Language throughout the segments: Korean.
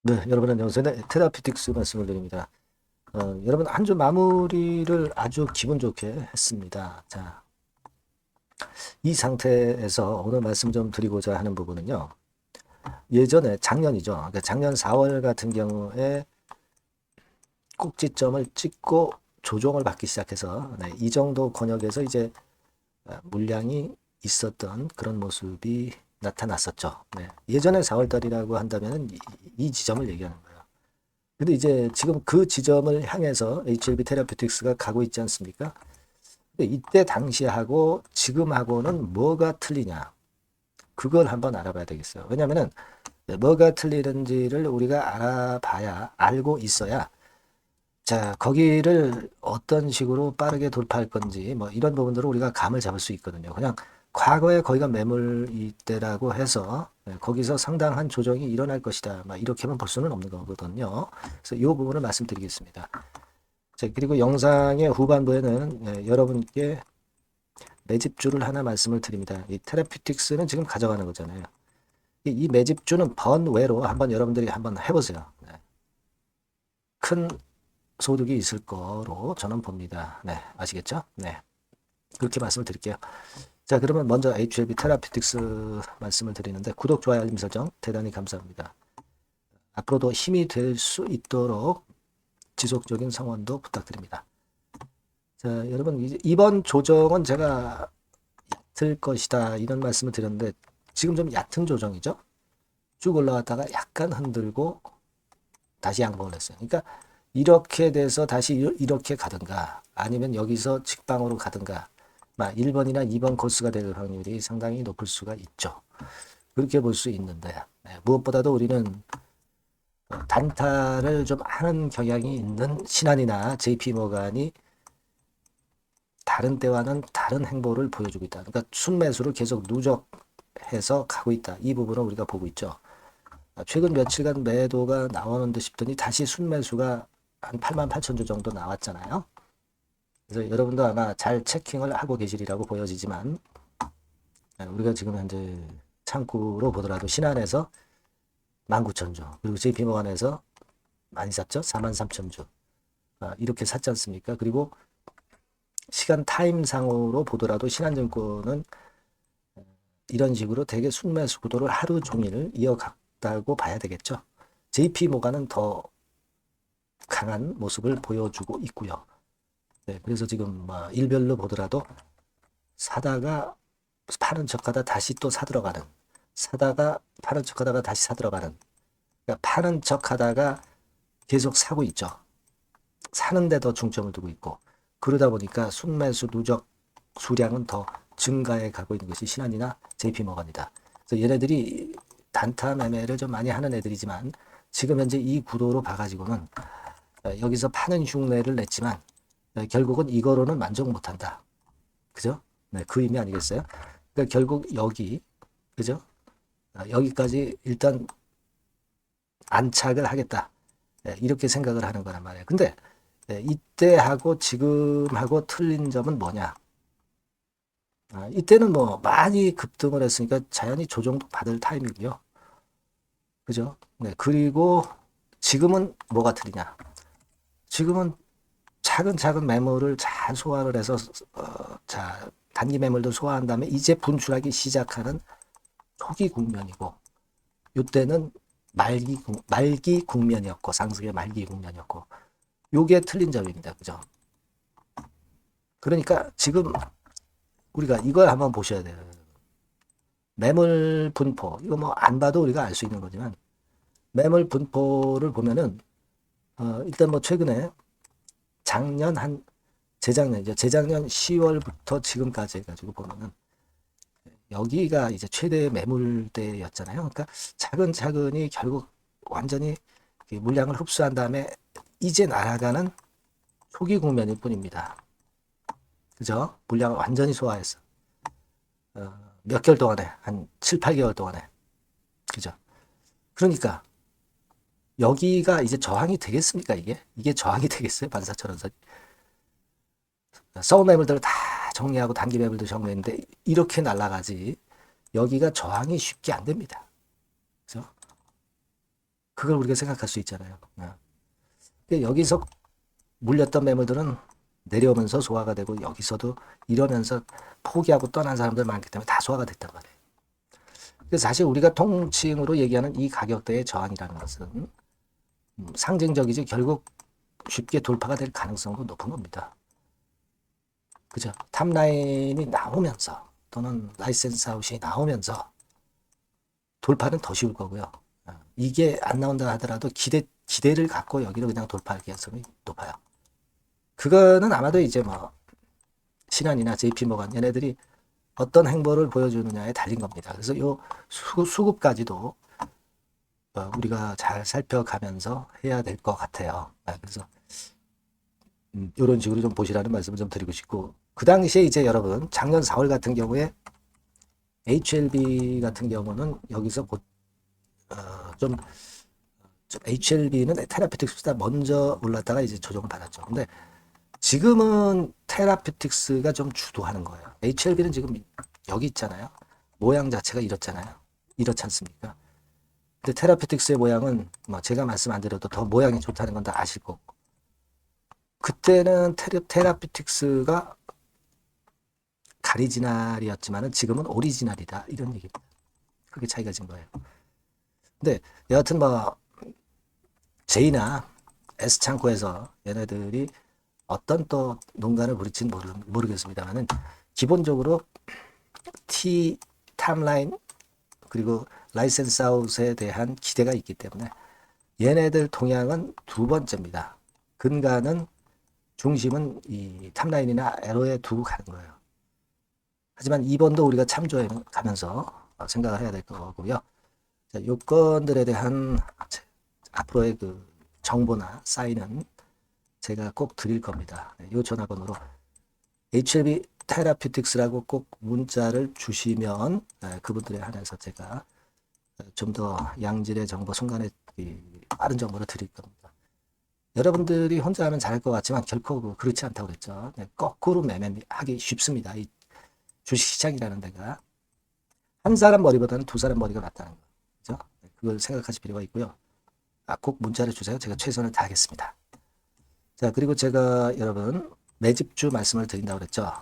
네, 여러분 안녕하세요. 네, 테라피틱스 말씀을 드립니다. 여러분 한 주 마무리를 아주 기분 좋게 했습니다. 자, 이 상태에서 오늘 말씀 좀 드리고자 하는 부분은요. 예전에 작년이죠. 그러니까 작년 4월 같은 경우에 꼭지점을 찍고 조정을 받기 시작해서 네, 이 정도 권역에서 이제 물량이 있었던 그런 모습이 나타났었죠. 네, 예전에 4월 달이라고 한다면 이 지점을 얘기하는 거예요. 근데 이제 지금 그 지점을 향해서 HLB 테라피틱스가 가고 있지 않습니까? 근데 이때 당시하고 지금하고는 뭐가 틀리냐? 그걸 한번 알아봐야 되겠어요. 왜냐면은 뭐가 틀리는지를 우리가 알아봐야, 알고 있어야, 자, 거기를 어떤 식으로 빠르게 돌파할 건지, 뭐 이런 부분들을 우리가 감을 잡을 수 있거든요. 그냥 과거에 거기가 매물 이때라고 해서 거기서 상당한 조정이 일어날 것이다. 막 이렇게만 볼 수는 없는 거거든요. 그래서 이 부분을 말씀드리겠습니다. 자, 그리고 영상의 후반부에는 여러분께 매집주를 하나 말씀을 드립니다. 이 테라피틱스는 지금 가져가는 거잖아요. 이 매집주는 번외로 한번 여러분들이 한번 해보세요. 네. 큰 소득이 있을 거로 저는 봅니다. 네, 아시겠죠? 네, 그렇게 말씀을 드릴게요. 자, 그러면 먼저 HLB 테라피틱스 말씀을 드리는데 구독, 좋아요, 알림 설정 대단히 감사합니다. 앞으로도 힘이 될 수 있도록 지속적인 성원도 부탁드립니다. 자, 여러분 이번 조정은 제가 얕을 것이다 이런 말씀을 드렸는데 지금 좀 얕은 조정이죠. 쭉 올라갔다가 약간 흔들고 다시 양봉을 했어요. 그러니까 이렇게 돼서 다시 이렇게 가든가 아니면 여기서 직방으로 가든가 1번이나 2번 코스가 될 확률이 상당히 높을 수가 있죠. 그렇게 볼 수 있는데 무엇보다도 우리는 단타를 좀 하는 경향이 있는 신한이나 JP모간이 다른 때와는 다른 행보를 보여주고 있다. 그러니까 순매수를 계속 누적해서 가고 있다. 이 부분을 우리가 보고 있죠. 최근 며칠간 매도가 나오는데 싶더니 다시 순매수가 한 88,000주 정도 나왔잖아요. 그래서 여러분도 아마 잘 체킹을 하고 계시리라고 보여지지만 우리가 지금 현재 창구로 보더라도 신한에서 19,000주 그리고 JP모간에서 많이 샀죠. 43,000주 이렇게 샀지 않습니까? 그리고 시간 타임상으로 보더라도 신한증권은 이런 식으로 되게 순매수 구도를 하루 종일 이어갔다고 봐야 되겠죠. JP모간은 더 강한 모습을 보여주고 있고요. 네, 그래서 지금 일별로 보더라도 사다가 파는 척하다 다시 또 사들어가는, 사다가 파는 척하다가 다시 사들어가는, 그러니까 파는 척하다가 계속 사고 있죠. 사는데 더 중점을 두고 있고 그러다 보니까 순매수 누적 수량은 더 증가해 가고 있는 것이 신한이나 JP모건이다. 그래서 얘네들이 단타 매매를 좀 많이 하는 애들이지만 지금 현재 이 구도로 봐가지고는 여기서 파는 흉내를 냈지만 결국은 이거로는 만족 못한다. 그죠? 네, 그 의미 아니겠어요? 그러니까 결국 여기, 그죠? 여기까지 일단 안착을 하겠다. 이렇게 생각을 하는 거란 말이에요. 근데 이때하고 지금하고 틀린 점은 뭐냐? 이때는 뭐 많이 급등을 했으니까 자연히 조정도 받을 타임이고요. 그죠? 네, 그리고 지금은 뭐가 틀리냐? 지금은 차근차근 매물을 잘 소화를 해서 자 단기 매물도 소화한 다음에 이제 분출하기 시작하는 초기 국면이고 이때는 말기 국면이었고 상승의 말기 국면이었고 요게 틀린 점입니다. 그죠? 그러니까 지금 우리가 이걸 한번 보셔야 돼요. 매물 분포 이거 뭐 안 봐도 우리가 알 수 있는 거지만 매물 분포를 보면은 일단 뭐 최근에 작년 한 재작년이죠. 재작년 10월부터 지금까지 해가지고 보면은 여기가 이제 최대 매물대였잖아요. 그러니까 차근차근히 결국 완전히 물량을 흡수한 다음에 이제 날아가는 초기 국면일 뿐입니다. 그죠? 물량을 완전히 소화했어. 몇 개월 동안에 한 7, 8개월 동안에. 그죠? 그러니까 여기가 이제 저항이 되겠습니까? 이게 저항이 되겠어요? 반사철원선이. 서브 매물들을 다 정리하고 단기 매물도 정리했는데 이렇게 날아가지 여기가 저항이 쉽게 안 됩니다. 그죠? 그걸 우리가 생각할 수 있잖아요. 근데 여기서 물렸던 매물들은 내려오면서 소화가 되고 여기서도 이러면서 포기하고 떠난 사람들 많기 때문에 다 소화가 됐단 말이에요. 그래서 사실 우리가 통칭으로 얘기하는 이 가격대의 저항이라는 것은 상징적이지 결국 쉽게 돌파가 될 가능성도 높은 겁니다. 그죠? 탑라인이 나오면서 또는 라이센스 아웃이 나오면서 돌파는 더 쉬울 거고요. 이게 안 나온다 하더라도 기대를 갖고 여기로 그냥 돌파할 가능성이 높아요. 그거는 아마도 이제 뭐 신한이나 JP모건 얘네들이 어떤 행보를 보여주느냐에 달린 겁니다. 그래서 요 수급까지도 우리가 잘 살펴가면서 해야 될 것 같아요. 그래서 이런 식으로 좀 보시라는 말씀을 좀 드리고 싶고, 그 당시에 이제 여러분 작년 4월 같은 경우에 HLB 같은 경우는 여기서 좀 HLB는 테라피틱스보다 먼저 올랐다가 이제 조정을 받았죠. 근데 지금은 테라피틱스가 좀 주도하는 거예요. HLB는 지금 여기 있잖아요. 모양 자체가 이렇잖아요. 이렇지 않습니까? 근데 테라피틱스의 모양은 뭐 제가 말씀 안 드려도 더 모양이 좋다는 건 다 아실 거고. 그때는 테라피틱스가 가리지널이었지만은 지금은 오리지널이다. 이런 얘기입니다. 그게 차이가 진 거예요. 근데 여하튼 뭐 J나 S창고에서 얘네들이 어떤 또 농간을 부릴지는 모르겠습니다만은 기본적으로 T 탑라인 그리고 라이센스 아웃에 대한 기대가 있기 때문에 얘네들 동향은 두 번째입니다. 근간은 중심은 이 탑라인이나 에로에 두고 가는 거예요. 하지만 2번도 우리가 참조해 가면서 생각을 해야 될 거고요. 자, 요건들에 대한 앞으로의 그 정보나 사인은 제가 꼭 드릴 겁니다. 이 전화번호로 HLB 테라피틱스라고 꼭 문자를 주시면 그분들에 한해서 제가 좀 더 양질의 정보, 순간에 빠른 정보를 드릴 겁니다. 여러분들이 혼자 하면 잘할 것 같지만 결코 그렇지 않다고 그랬죠. 거꾸로 매매하기 쉽습니다. 이 주식시장이라는 데가 한 사람 머리보다는 두 사람 머리가 낫다는 거. 그죠? 그걸 생각하실 필요가 있고요. 꼭 문자를 주세요. 제가 최선을 다하겠습니다. 자, 그리고 제가 여러분 매집주 말씀을 드린다고 그랬죠.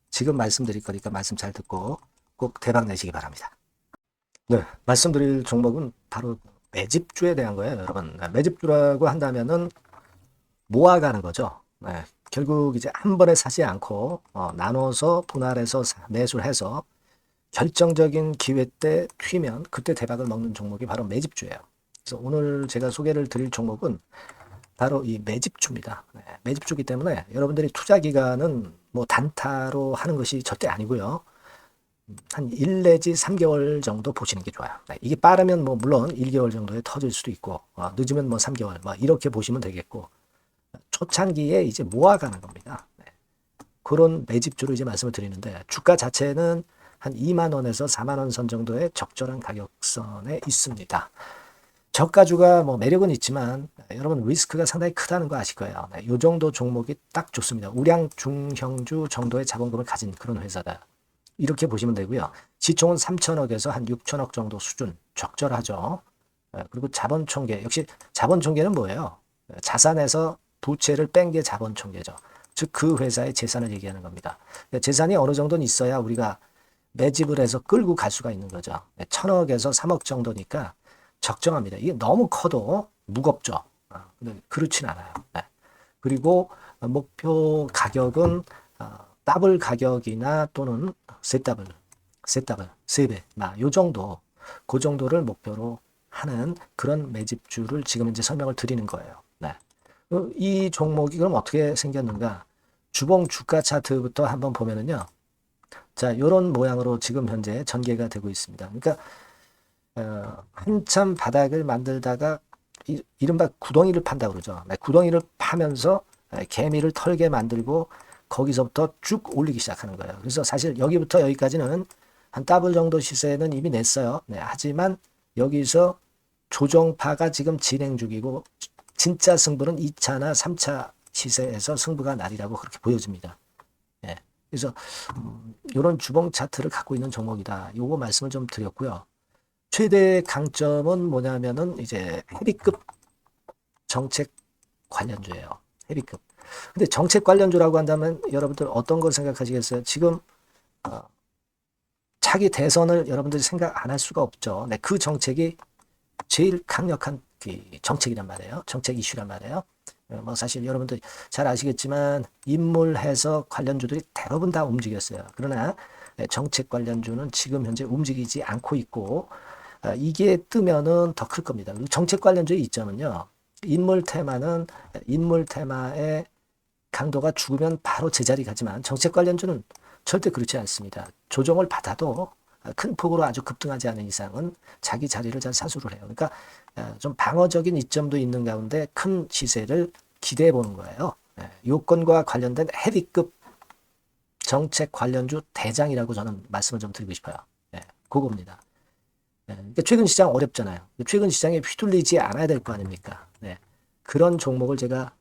지금 말씀드릴 거니까 말씀 잘 듣고 꼭 대박 내시기 바랍니다. 네, 말씀드릴 종목은 바로 매집주에 대한 거예요, 여러분. 매집주라고 한다면은 모아가는 거죠. 네, 결국 이제 한 번에 사지 않고 나눠서 분할해서 매수를 해서 결정적인 기회 때 튀면 그때 대박을 먹는 종목이 바로 매집주예요. 그래서 오늘 제가 소개를 드릴 종목은 바로 이 매집주입니다. 네, 매집주기 때문에 여러분들이 투자 기간은 뭐 단타로 하는 것이 절대 아니고요. 한 1 내지 3개월 정도 보시는 게 좋아요. 네, 이게 빠르면 뭐 물론 1개월 정도에 터질 수도 있고 늦으면 뭐 3개월 뭐 이렇게 보시면 되겠고 초창기에 이제 모아가는 겁니다. 네, 그런 매집주로 이제 말씀을 드리는데 주가 자체는 한 2만 원에서 4만 원 선 정도의 적절한 가격선에 있습니다. 저가주가 뭐 매력은 있지만 여러분 리스크가 상당히 크다는 거 아실 거예요. 네, 이 정도 종목이 딱 좋습니다. 우량 중형주 정도의 자본금을 가진 그런 회사다. 이렇게 보시면 되고요. 시총은 3천억에서 한 6천억 정도 수준 적절하죠. 그리고 자본총계 역시 자본총계는 뭐예요? 자산에서 부채를 뺀 게 자본총계죠. 즉 그 회사의 재산을 얘기하는 겁니다. 재산이 어느 정도는 있어야 우리가 매집을 해서 끌고 갈 수가 있는 거죠. 1,000억에서 3억 정도니까 적정합니다. 이게 너무 커도 무겁죠. 근데 그렇진 않아요. 네. 그리고 목표 가격은 더블 가격이나 또는 셋더블, 세 배, 요 정도, 그 정도를 목표로 하는 그런 매집주를 지금 이제 설명을 드리는 거예요. 네. 이 종목이 그럼 어떻게 생겼는가? 주봉 주가 차트부터 한번 보면은요. 자, 요런 모양으로 지금 현재 전개가 되고 있습니다. 그러니까 한참 바닥을 만들다가 이른바 구덩이를 판다고 그러죠. 네, 구덩이를 파면서 개미를 털게 만들고 거기서부터 쭉 올리기 시작하는 거예요. 그래서 사실 여기부터 여기까지는 한 더블 정도 시세는 이미 냈어요. 네, 하지만 여기서 조정파가 지금 진행 중이고 진짜 승부는 2차나 3차 시세에서 승부가 날이라고 그렇게 보여집니다. 네, 그래서 이런 주봉 차트를 갖고 있는 종목이다. 요거 말씀을 좀 드렸고요. 최대 강점은 뭐냐면은 이제 헤비급 정책 관련주예요. 헤비급. 근데 정책 관련주라고 한다면 여러분들 어떤 걸 생각하시겠어요? 지금 차기 대선을 여러분들이 생각 안 할 수가 없죠. 네, 그 정책이 제일 강력한 그 정책이란 말이에요. 정책 이슈란 말이에요. 뭐 사실 여러분들 잘 아시겠지만 인물 해석 관련주들이 대부분 다 움직였어요. 그러나 정책 관련주는 지금 현재 움직이지 않고 있고 이게 뜨면은 더 클 겁니다. 정책 관련주의 이점은요. 인물 테마는 인물 테마의 강도가 죽으면 바로 제자리 가지만 정책 관련주는 절대 그렇지 않습니다. 조정을 받아도 큰 폭으로 아주 급등하지 않은 이상은 자기 자리를 잘 사수를 해요. 그러니까 좀 방어적인 이점도 있는 가운데 큰 시세를 기대해 보는 거예요. 요건과 관련된 헤비급 정책 관련주 대장이라고 저는 말씀을 좀 드리고 싶어요. 그겁니다. 그러니까 최근 시장 어렵잖아요. 최근 시장에 휘둘리지 않아야 될 거 아닙니까? 그런 종목을 제가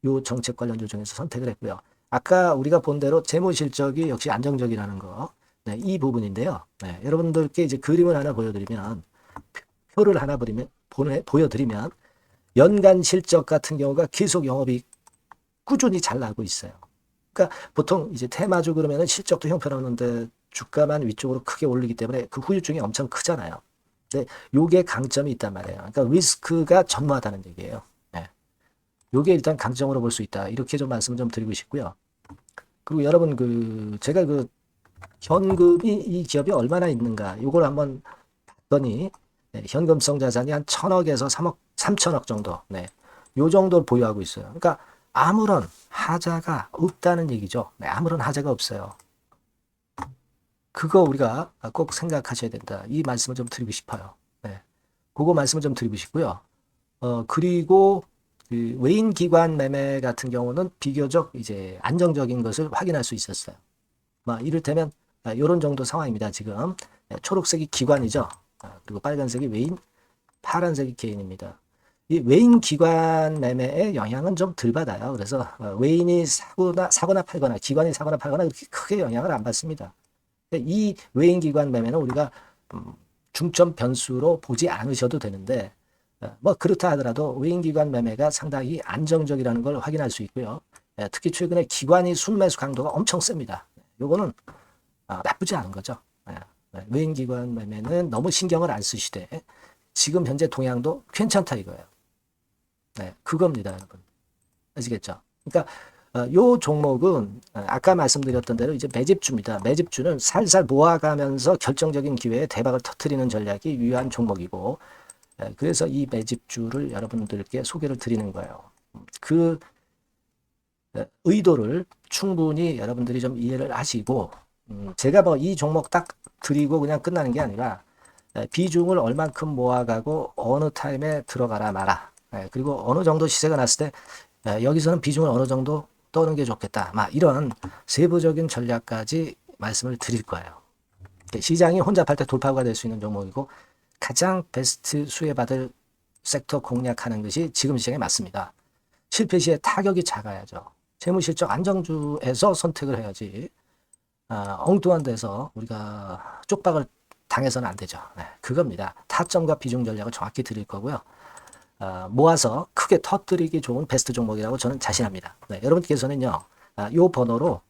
요 정책 관련주 중에서 선택을 했고요. 아까 우리가 본 대로 재무 실적이 역시 안정적이라는 거, 이 부분인데요. 여러분들께 이제 그림을 하나 보여드리면, 표를 하나 보여드리면, 연간 실적 같은 경우가 계속 영업이 꾸준히 잘 나고 있어요. 그러니까 보통 이제 테마주 그러면 실적도 형편없는데 주가만 위쪽으로 크게 올리기 때문에 그 후유증이 엄청 크잖아요. 근데 요게 강점이 있단 말이에요. 그러니까 리스크가 전무하다는 얘기예요. 요게 일단 강점으로 볼 수 있다. 이렇게 좀 말씀을 좀 드리고 싶고요. 그리고 여러분 제가 현금이 이 기업이 얼마나 있는가 요걸 한번 봤더니 현금성 자산이 한 1,000억에서 3천억 정도. 요 정도를 보유하고 있어요. 그러니까 아무런 하자가 없다는 얘기죠. 아무런 하자가 없어요. 그거 우리가 꼭 생각하셔야 된다. 이 말씀을 좀 드리고 싶어요. 그거 말씀을 좀 드리고 싶고요. 그리고 그 외인 기관 매매 같은 경우는 비교적 이제 안정적인 것을 확인할 수 있었어요. 이를테면 이런 정도 상황입니다. 지금 초록색이 기관이죠. 그리고 빨간색이 외인, 파란색이 개인입니다. 이 외인 기관 매매의 영향은 좀 덜 받아요. 그래서 외인이 사거나 팔거나 기관이 사거나 팔거나 그렇게 크게 영향을 안 받습니다. 이 외인 기관 매매는 우리가 중점 변수로 보지 않으셔도 되는데 뭐 그렇다 하더라도 외인기관 매매가 상당히 안정적이라는 걸 확인할 수 있고요. 특히 최근에 기관이 순매수 강도가 엄청 셉니다. 요거는 나쁘지 않은 거죠. 외인기관 매매는 너무 신경을 안 쓰시되 지금 현재 동향도 괜찮다 이거예요. 그겁니다, 여러분. 아시겠죠? 그러니까 요 종목은 아까 말씀드렸던 대로 이제 매집주입니다. 매집주는 살살 모아가면서 결정적인 기회에 대박을 터뜨리는 전략이 유효한 종목이고 그래서 이 매집주를 여러분들께 소개를 드리는 거예요. 그 의도를 충분히 여러분들이 좀 이해를 하시고 제가 뭐 이 종목 딱 드리고 그냥 끝나는 게 아니라 비중을 얼만큼 모아가고 어느 타임에 들어가라 마라. 그리고 어느 정도 시세가 났을 때 여기서는 비중을 어느 정도 떠는 게 좋겠다. 이런 세부적인 전략까지 말씀을 드릴 거예요. 시장이 혼잡할 때 돌파구가 될 수 있는 종목이고 가장 베스트 수혜받을 섹터 공략하는 것이 지금 시장에 맞습니다. 실패 시에 타격이 작아야죠. 재무실적 안정주에서 선택을 해야지 엉뚱한 데서 우리가 쪽박을 당해서는 안 되죠. 그겁니다. 타점과 비중 전략을 정확히 드릴 거고요. 모아서 크게 터뜨리기 좋은 베스트 종목이라고 저는 자신합니다. 여러분께서는요. 요 번호로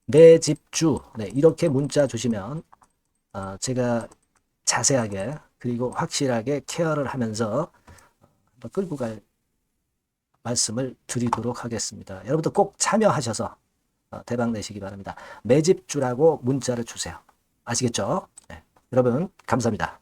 매집주 이렇게 문자 주시면 제가 자세하게 그리고 확실하게 케어를 하면서 끌고 갈 말씀을 드리도록 하겠습니다. 여러분들 꼭 참여하셔서 대박 내시기 바랍니다. 매집주라고 문자를 주세요. 아시겠죠? 여러분 감사합니다.